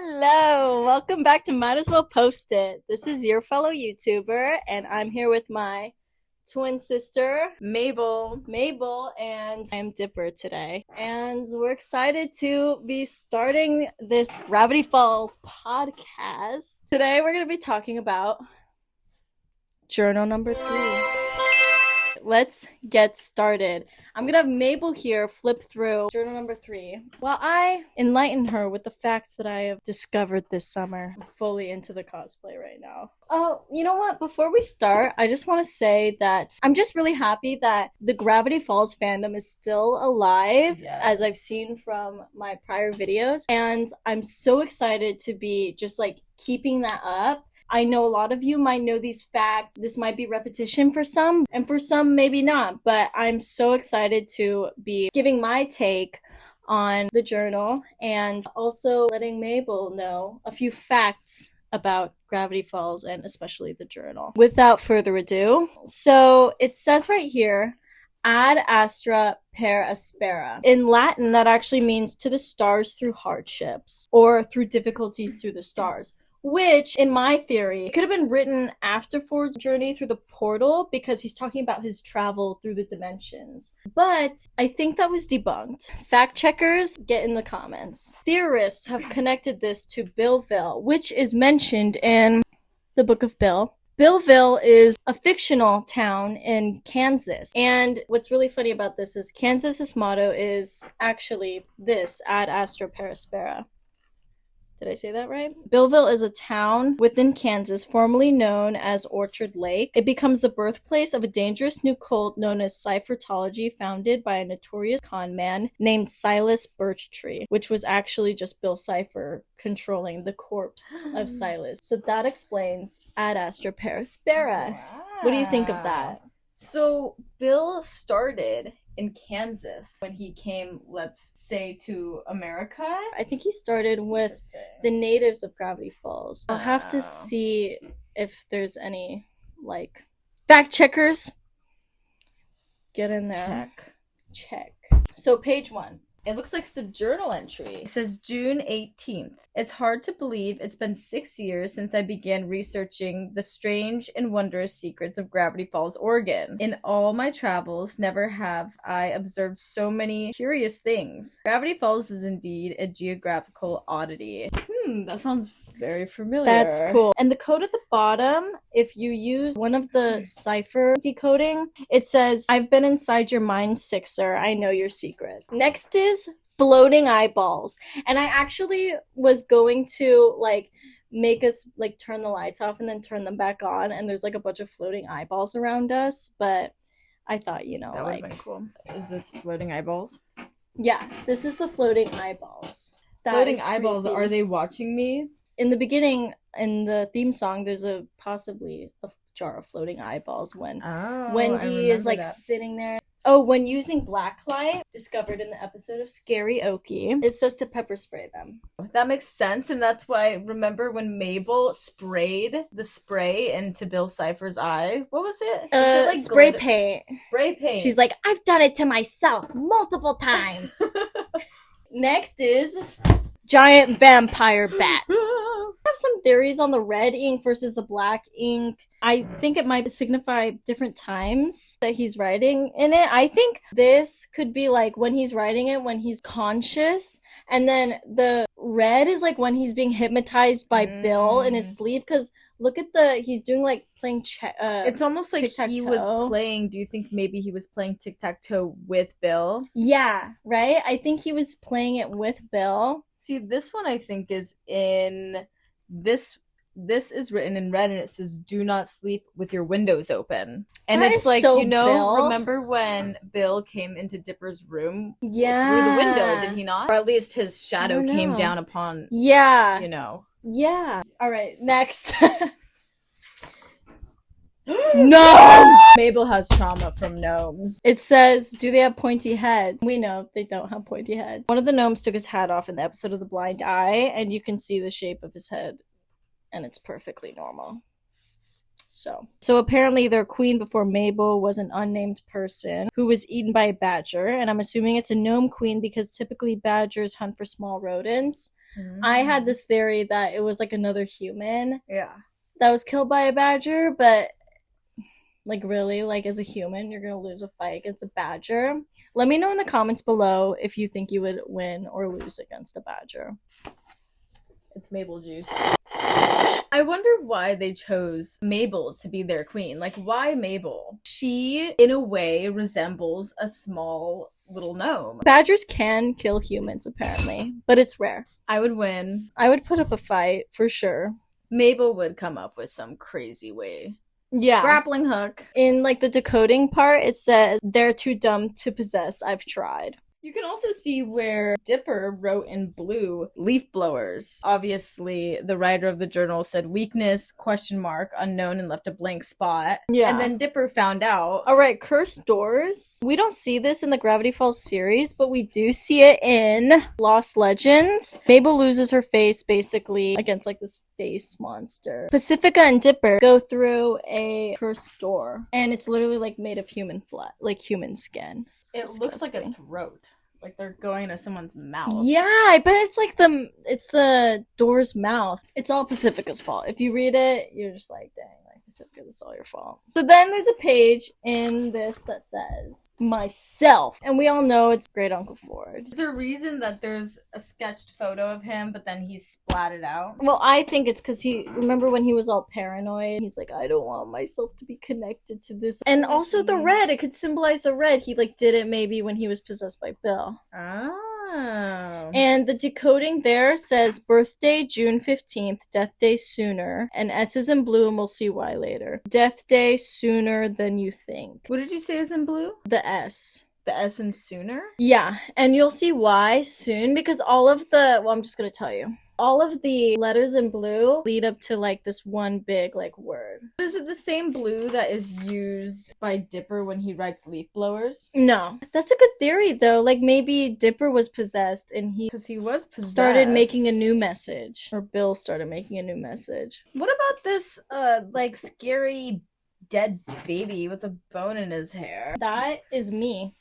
Hello, welcome back to Might As Well Post It. This is your fellow YouTuber, and I'm here with my twin sister, Mabel, and I'm Dipper today. And we're excited to be starting this Gravity Falls podcast. Today we're going to be talking about journal number 3. Let's get started. I'm gonna have Mabel here flip through journal number 3 while I enlighten her with the facts that I have discovered this summer. I'm fully into the cosplay right now. Oh, you know what? Before we start, I just want to say that I'm just really happy that the Gravity Falls fandom is still alive, as I've seen from my prior videos, and I'm so excited to be just keeping that up. I know a lot of you might know these facts. This might be repetition for some, and for some, maybe not. But I'm so excited to be giving my take on the journal and also letting Mabel know a few facts about Gravity Falls and especially the journal. Without further ado, so it says right here, ad astra per aspera. In Latin, that actually means to the stars through hardships or through difficulties through the stars. Which, in my theory, could have been written after Ford's journey through the portal because he's talking about his travel through the dimensions. But I think that was debunked. Fact checkers, get in the comments. Theorists have connected this to Billville, which is mentioned in the Book of Bill. Billville is a fictional town in Kansas. And what's really funny about this is Kansas's motto is actually this, ad astra per aspera. Did I say that right? Billville is a town within Kansas, formerly known as Orchard Lake. It becomes the birthplace of a dangerous new cult known as Cyphertology, founded by a notorious con man named Silas Birchtree, which was actually just Bill Cipher controlling the corpse of Silas. So that explains ad astra per aspera. Wow. What do you think of that? So Bill started in Kansas when he came, let's say, to America. I think he started with the natives of Gravity Falls. I'll have to see if there's any, fact checkers. Get in there. Check. So page 1. It looks like it's a journal entry. It says June 18th. It's hard to believe it's been 6 years since I began researching the strange and wondrous secrets of Gravity Falls, Oregon. In all my travels, never have I observed so many curious things. Gravity Falls is indeed a geographical oddity. That sounds very familiar. That's cool. And the code at the bottom, if you use one of the cipher decoding, it says, I've been inside your mind, Sixer. I know your secrets. Next is floating eyeballs. And I actually was going to, make us, turn the lights off and then turn them back on. And there's, a bunch of floating eyeballs around us. But I thought, that would have been cool. Is this floating eyeballs? Yeah, this is the floating eyeballs. Floating eyeballs, are they watching me? In the beginning, in the theme song, there's possibly a jar of floating eyeballs when Wendy is sitting there. Oh, when using blacklight, discovered in the episode of Scary Okie, it says to pepper spray them. That makes sense, and that's why, remember when Mabel sprayed the spray into Bill Cipher's eye? What was it? Spray paint. Spray paint. She's like, I've done it to myself multiple times. Next is giant vampire bats. I have some theories on the red ink versus the black ink. I think it might signify different times that he's writing in it. I think this could be when he's writing it when he's conscious, and then the red is when he's being hypnotized by Bill in his sleep, because look at he's doing playing it's almost like tic-tac-toe. He was playing, do you think maybe he was playing tic-tac-toe with Bill? Yeah, right? I think he was playing it with Bill. See, this one I think is in this is written in red, and it says do not sleep with your windows open. And that it's Bill. Remember when Bill came into Dipper's room through the window, did he not? Or at least his shadow came down upon Yeah. Yeah. All right, next. No! Mabel has trauma from gnomes. It says, do they have pointy heads? We know they don't have pointy heads. One of the gnomes took his hat off in the episode of The Blind Eye, and you can see the shape of his head, and it's perfectly normal. So apparently their queen before Mabel was an unnamed person who was eaten by a badger, and I'm assuming it's a gnome queen because typically badgers hunt for small rodents. I had this theory that it was like another human Yeah. that was killed by a badger, but like really, like as a human, you're gonna lose a fight against a badger. Let me know in the comments below if you think you would win or lose against a badger. It's Mabel juice. I wonder why they chose Mabel to be their queen. Like, why Mabel? She, in a way, resembles a small little gnome. Badgers can kill humans, apparently, but it's rare. I would win. I would put up a fight, for sure. Mabel would come up with some crazy way. Yeah. Grappling hook. In, like, the decoding part, it says, they're too dumb to possess, I've tried. You can also see where Dipper wrote in blue, leaf blowers. Obviously, the writer of the journal said weakness, ? Unknown, and left a blank spot. Yeah. And then Dipper found out. All right, cursed doors. We don't see this in the Gravity Falls series, but we do see it in Lost Legends. Mabel loses her face, basically, against, like, this face monster. Pacifica and Dipper go through a cursed door, and it's literally, like, made of human flesh, like human skin. It looks like a throat. Like they're going to someone's mouth. Yeah, I bet it's like it's the door's mouth. It's all Pacifica's fault. If you read it, you're just like, dang, like Pacifica, this is all your fault. So then there's a page in this that says myself, and we all know it's Great Uncle Ford. Is there a reason that there's a sketched photo of him, but then he's splatted out? Well, I think it's because remember when he was all paranoid? He's like, I don't want myself to be connected to this. And also the red, it could symbolize the red. He like did it maybe when he was possessed by Bill. Oh. And the decoding there says birthday June 15th, death day sooner. And S is in blue, and we'll see why later. Death day sooner than you think. What did you say is in blue? The S. The S in sooner? Yeah, and you'll see why soon, because all of the, well, I'm just gonna tell you. All of the letters in blue lead up to, like, this one big, like, word. Is it the same blue that is used by Dipper when he writes leaf blowers? No. That's a good theory, though. Like, maybe Dipper was possessed, and Because he was possessed. started making a new message. Or Bill started making a new message. What about this, like, scary dead baby with a bone in his hair? That is me.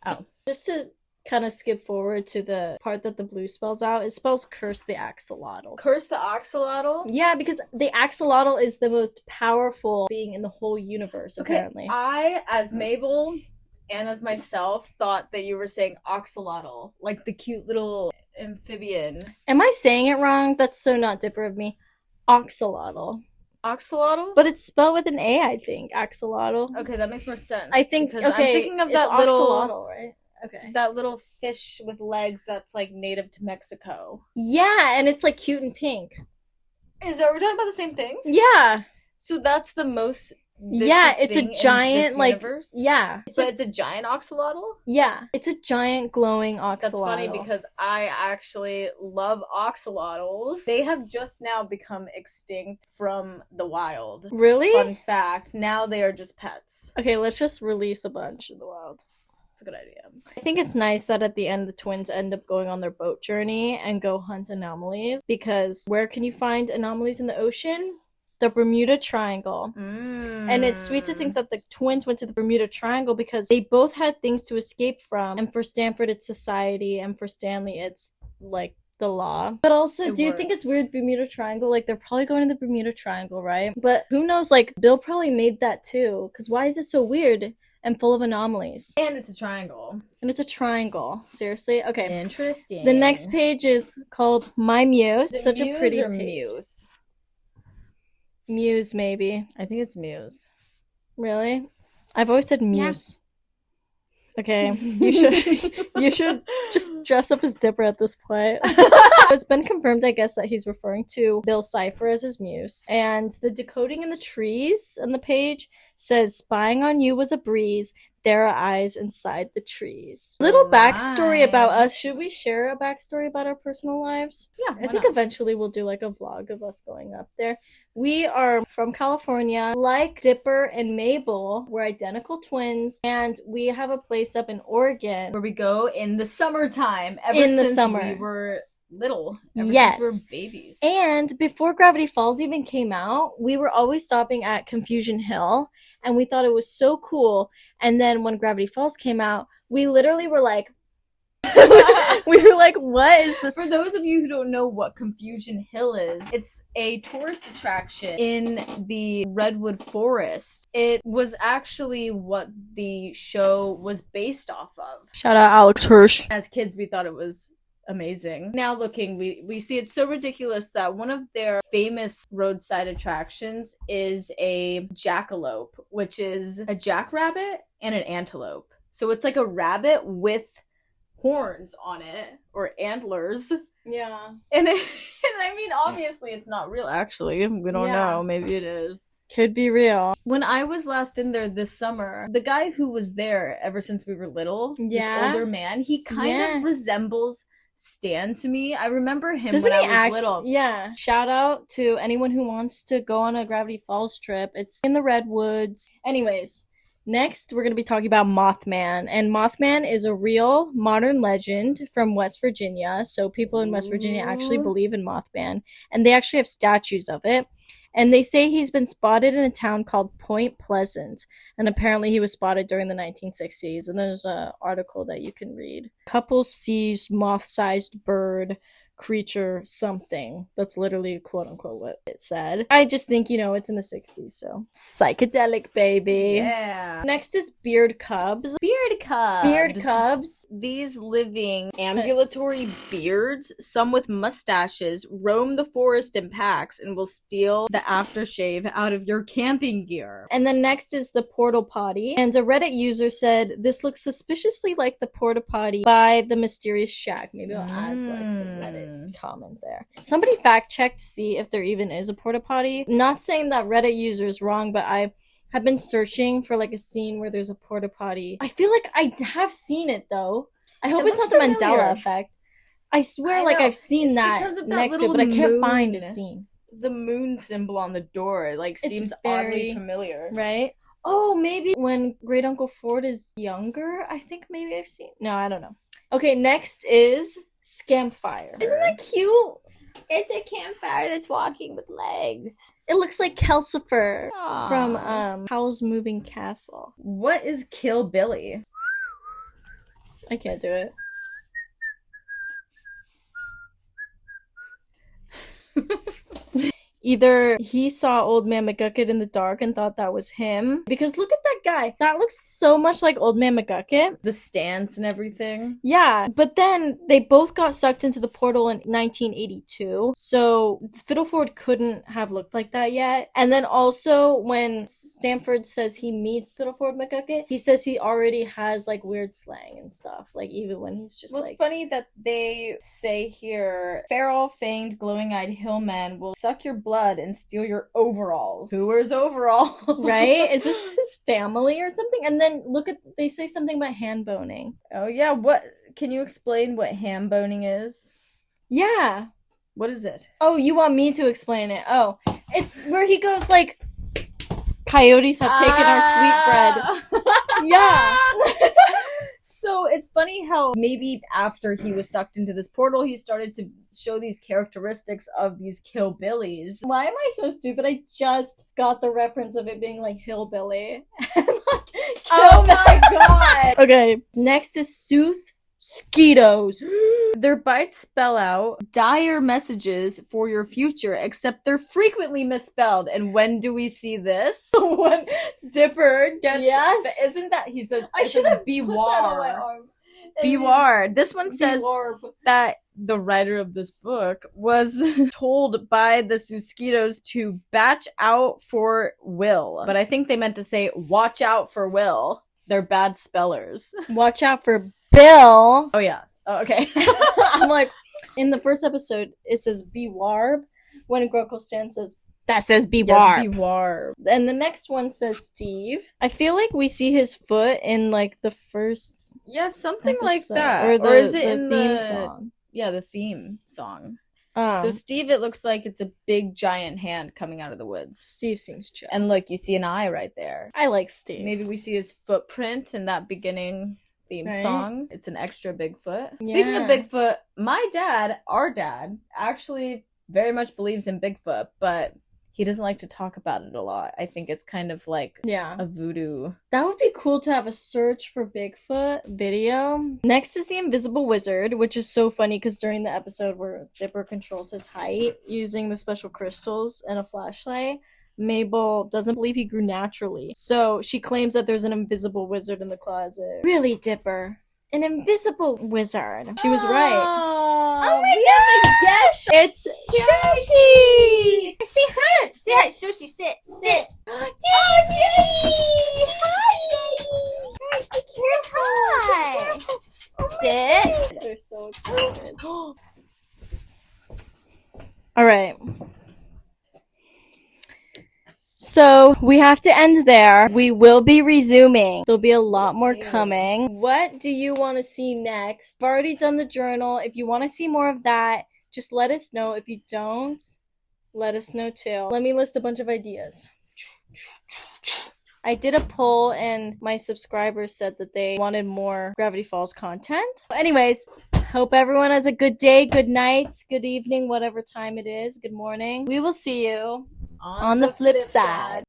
Oh. Just to kind of skip forward to the part that the blue spells out, it spells curse the axolotl. Curse the axolotl? Yeah, because the axolotl is the most powerful being in the whole universe, apparently. I, as Mabel and as myself, thought that you were saying oxalotl, like the cute little amphibian. Am I saying it wrong? That's so not Dipper of me. Oxalotl. Oxalotl? But it's spelled with an A, I think. Axolotl. Okay, that makes more sense. I think, because okay, I'm thinking of it's that little oxalotl, right? Okay. that little fish with legs that's like native to Mexico. Yeah, and it's like cute and pink. Is that we're talking about the same thing? Yeah. So that's the most vicious Yeah, it's thing a giant, in this like, universe? yeah. It's a giant oxalotl? Yeah, it's a giant glowing oxalotl. That's funny because I actually love oxalotls. They have just now become extinct from the wild. Really? Fun fact, now they are just pets. Okay, let's just release a bunch in the wild. It's a good idea. I think it's nice that at the end the twins end up going on their boat journey and go hunt anomalies, because where can you find anomalies in the ocean? The Bermuda Triangle. And it's sweet to think that the twins went to the Bermuda Triangle because they both had things to escape from, and for Stanford it's society, and for Stanley it's like the law. But also, do you think it's weird, Bermuda Triangle? Like, they're probably going to the Bermuda Triangle, right? But who knows, like, Bill probably made that too, because why is it so weird and full of anomalies? And it's a triangle. And it's a triangle. Seriously? Okay. Interesting. The next page is called My Muse. Such a pretty or page. Muse? Muse, maybe. I think it's Muse. Really? I've always said Muse. Okay, you should just dress up as Dipper at this point. It's been confirmed, I guess, that he's referring to Bill Cipher as his muse. And the decoding in the trees on the page says, spying on you was a breeze. There are eyes inside the trees. Little backstory about us. Should we share a backstory about our personal lives? Yeah, I think eventually we'll do like a vlog of us going up there. We are from California. Like Dipper and Mabel, we're identical twins, and we have a place up in Oregon where we go in the summertime. In the summer. We were little. Ever Yes. since we were babies. And before Gravity Falls even came out, we were always stopping at Confusion Hill, and we thought it was so cool. And then when Gravity Falls came out, we literally were like, We were like, what is this? For those of you who don't know what Confusion Hill is, it's a tourist attraction in the Redwood Forest. It was actually what the show was based off of. Shout out Alex Hirsch. As kids, we thought it was amazing. Now looking, we see it's so ridiculous that one of their famous roadside attractions is a jackalope, which is a jackrabbit and an antelope. So it's like a rabbit with horns on it, or antlers. Yeah. And I mean, obviously it's not real. Actually, we don't know. Maybe it is. Could be real. When I was last in there this summer, the guy who was there ever since we were little, this older man, he kind of resembles Stan to me. I remember him when I was little. Yeah. Shout out to anyone who wants to go on a Gravity Falls trip. It's in the Redwoods. Anyways, next we're going to be talking about Mothman. And Mothman is a real modern legend from West Virginia. So people in West Virginia actually believe in Mothman. And they actually have statues of it. And they say he's been spotted in a town called Point Pleasant. And apparently he was spotted during the 1960s. And there's an article that you can read. Couple sees moth-sized bird creature something. That's literally quote unquote what it said. I just think, it's in the 60s, so psychedelic, baby. Yeah. Next is beard cubs. Beard cubs. These These living ambulatory beards, some with mustaches, roam the forest in packs and will steal the aftershave out of your camping gear. And then next is the portal potty. And a Reddit user said, this looks suspiciously like the porta potty by the mysterious shack. Maybe I'll add like the Reddit comment there. Somebody fact check to see if there even is a porta potty. Not saying that Reddit user is wrong, but I have been searching for like a scene where there's a porta potty. I feel like I have seen it though. I hope it's not the Mandela effect. I swear I've seen that next to it, but I can't find a scene. The moon symbol on the door seems oddly familiar. Right? Oh, maybe when Great Uncle Ford is younger, I think maybe I've seen. No, I don't know. Okay, next is Scampfire. Isn't that cute? It's a campfire that's walking with legs. It looks like Kelsifer from Howl's Moving Castle. What is Kill Billy? I can't do it. Either he saw Old Man McGucket in the dark and thought that was him. Because look at that guy. That looks so much like Old Man McGucket. The stance and everything. Yeah, but then they both got sucked into the portal in 1982. So Fiddleford couldn't have looked like that yet. And then also when Stanford says he meets Fiddleford McGucket, he says he already has weird slang and stuff. Even when he's just it's funny that they say here, feral, fanged, glowing-eyed hillman will suck your blood and steal your overalls. Who wears overalls? Right? Is this his family or something? And then they say something about hand boning. Oh yeah, what? Can you explain what hand boning is? Yeah. What is it? Oh, you want me to explain it? Oh, it's where he goes coyotes have taken our sweet bread. Yeah. So it's funny how maybe after he was sucked into this portal, he started to show these characteristics of these Killbillies. Why am I so stupid? I just got the reference of it being hillbilly. Oh my god! Okay, next is Sooth Skeetos. Their bites spell out dire messages for your future, except they're frequently misspelled. And when do we see this? When Dipper gets... Yes. Isn't that... He says... I should have Bewar. Bewar. This one says that the writer of this book was told by the Suskitos to batch out for Will. But I think they meant to say, watch out for Will. They're bad spellers. Watch out for Bill. Oh, yeah. Oh, okay. I'm in the first episode, it says Bewarb. When Grunkle Stan says, that says Bewarb. Yes, Bewarb. And the next one says Steve. I feel like we see his foot in the first something episode. like that. Or is it in the theme song? Yeah, the theme song. So Steve, it looks like it's a big giant hand coming out of the woods. Steve seems chill. And you see an eye right there. I like Steve. Maybe we see his footprint in that beginning theme song. It's an extra Bigfoot. Speaking of Bigfoot, our dad, actually very much believes in Bigfoot, but he doesn't like to talk about it a lot. I think it's kind of like Yeah. a voodoo. That would be cool to have a search for Bigfoot video. Next is the Invisible Wizard, which is so funny because during the episode where Dipper controls his height using the special crystals and a flashlight, Mabel doesn't believe he grew naturally. So she claims that there's an invisible wizard in the closet. Really, Dipper? An invisible wizard. She was right. Oh my god! Yes, it's Sushi! Say hi. Say hi. Sushi, sit. Sit. Hi! Hi, hi. Sit. They're so excited. All right. So we have to end there. We will be resuming. There'll be a lot more coming. What do you want to see next? I've already done the journal. If you want to see more of that, just let us know. If you don't, let us know too. Let me list a bunch of ideas. I did a poll and my subscribers said that they wanted more Gravity Falls content. Anyways, hope everyone has a good day, good night, good evening, whatever time it is. Good morning. We will see you on the flip side.